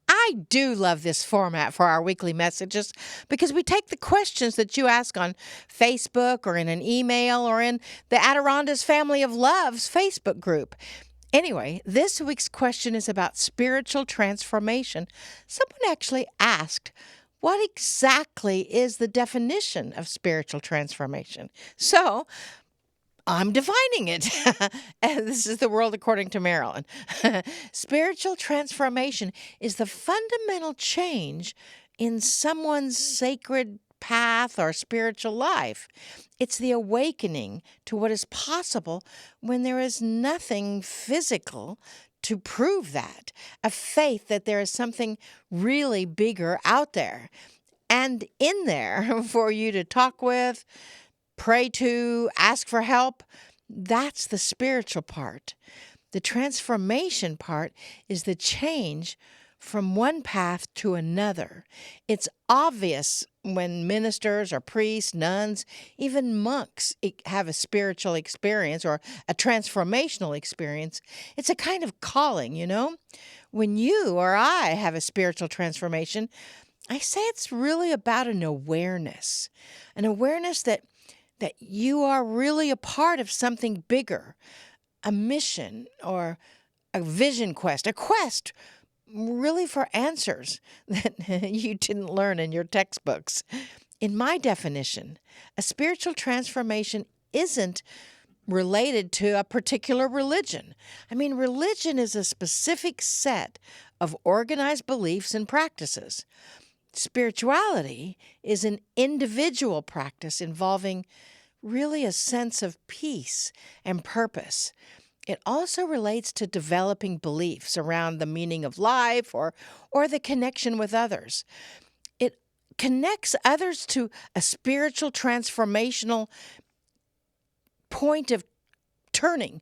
I do love this format for our weekly messages because we take the questions that you ask on Facebook or in an email or in the Adironnda's Family of Love's Facebook group. Anyway, this week's question is about spiritual transformation. Someone actually asked, what exactly is the definition of spiritual transformation? So, I'm defining it. And this is the world according to Marilyn. Spiritual transformation is the fundamental change in someone's sacred path or spiritual life. It's the awakening to what is possible when there is nothing physical to prove that, a faith that there is something really bigger out there and in there for you to talk with, pray to, ask for help. That's the spiritual part. The transformation part is the change from one path to another. It's obvious when ministers or priests, nuns, even monks have a spiritual experience or a transformational experience. It's a kind of calling, you know? When you or I have a spiritual transformation, I say it's really about an awareness that you are really a part of something bigger, a mission or a vision quest, a quest really for answers that you didn't learn in your textbooks. In my definition, a spiritual transformation isn't related to a particular religion. I mean, religion is a specific set of organized beliefs and practices. Spirituality is an individual practice involving really a sense of peace and purpose. It also relates to developing beliefs around the meaning of life or the connection with others. It connects others to a spiritual transformational point of turning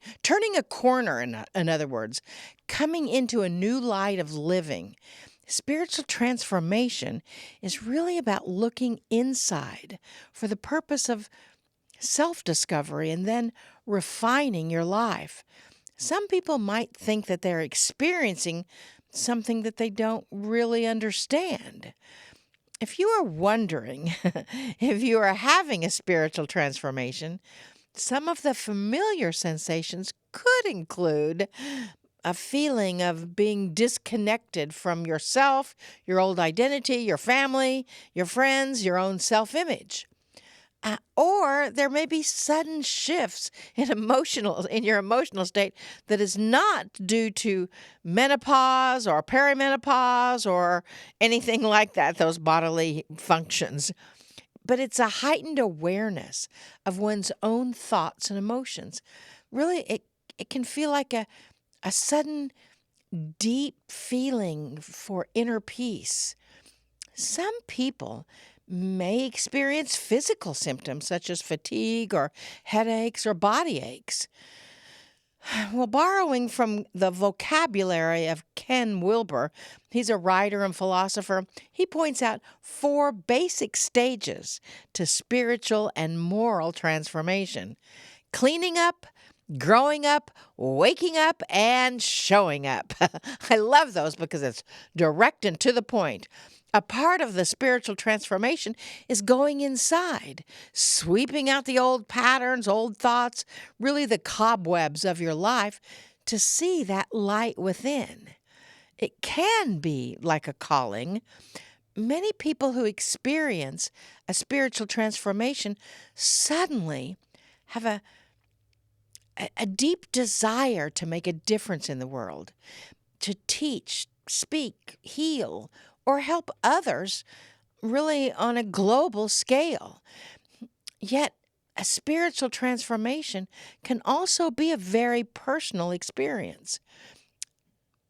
a corner, in other words, coming into a new light of living. Spiritual transformation is really about looking inside for the purpose of self-discovery and then refining your life. Some people might think that they're experiencing something that they don't really understand. If you are wondering if you are having a spiritual transformation, some of the familiar sensations could include a feeling of being disconnected from yourself, your old identity, your family, your friends, your own self-image. Or there may be sudden shifts in your emotional state that is not due to menopause or perimenopause or anything like that, those bodily functions. But it's a heightened awareness of one's own thoughts and emotions. Really, it can feel like a sudden deep feeling for inner peace. Some people may experience physical symptoms such as fatigue or headaches or body aches. Well, borrowing from the vocabulary of Ken Wilber, he's a writer and philosopher, he points out 4 basic stages to spiritual and moral transformation: cleaning up, growing up, waking up, and showing up. I love those because it's direct and to the point. A part of the spiritual transformation is going inside, sweeping out the old patterns, old thoughts, really the cobwebs of your life to see that light within. It can be like a calling. Many people who experience a spiritual transformation suddenly have a deep desire to make a difference in the world, to teach, speak, heal, or help others really on a global scale. Yet, a spiritual transformation can also be a very personal experience.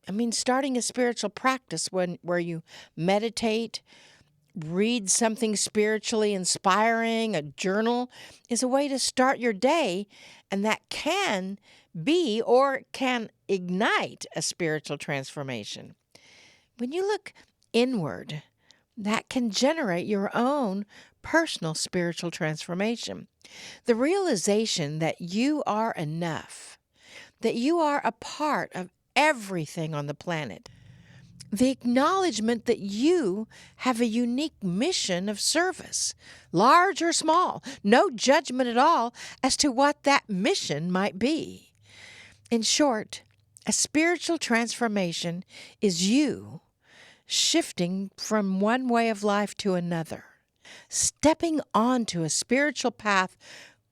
I mean, starting a spiritual practice where you meditate, read something spiritually inspiring, a journal, is a way to start your day, and that can be or can ignite a spiritual transformation. When you look inward, that can generate your own personal spiritual transformation. The realization that you are enough, that you are a part of everything on the planet, the acknowledgement that you have a unique mission of service, large or small, no judgment at all as to what that mission might be. In short, a spiritual transformation is you shifting from one way of life to another, stepping onto a spiritual path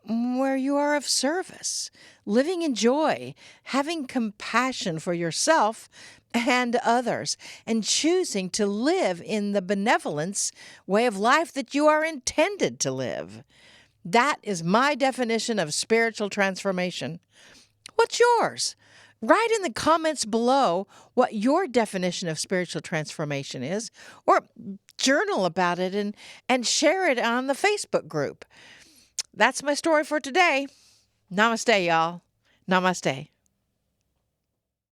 where you are of service, living in joy, having compassion for yourself and others, and choosing to live in the benevolence way of life that you are intended to live. That is my definition of spiritual transformation. What's yours? Write in the comments below what your definition of spiritual transformation is, or journal about it and share it on the Facebook group. That's my story for today. Namaste, y'all. Namaste.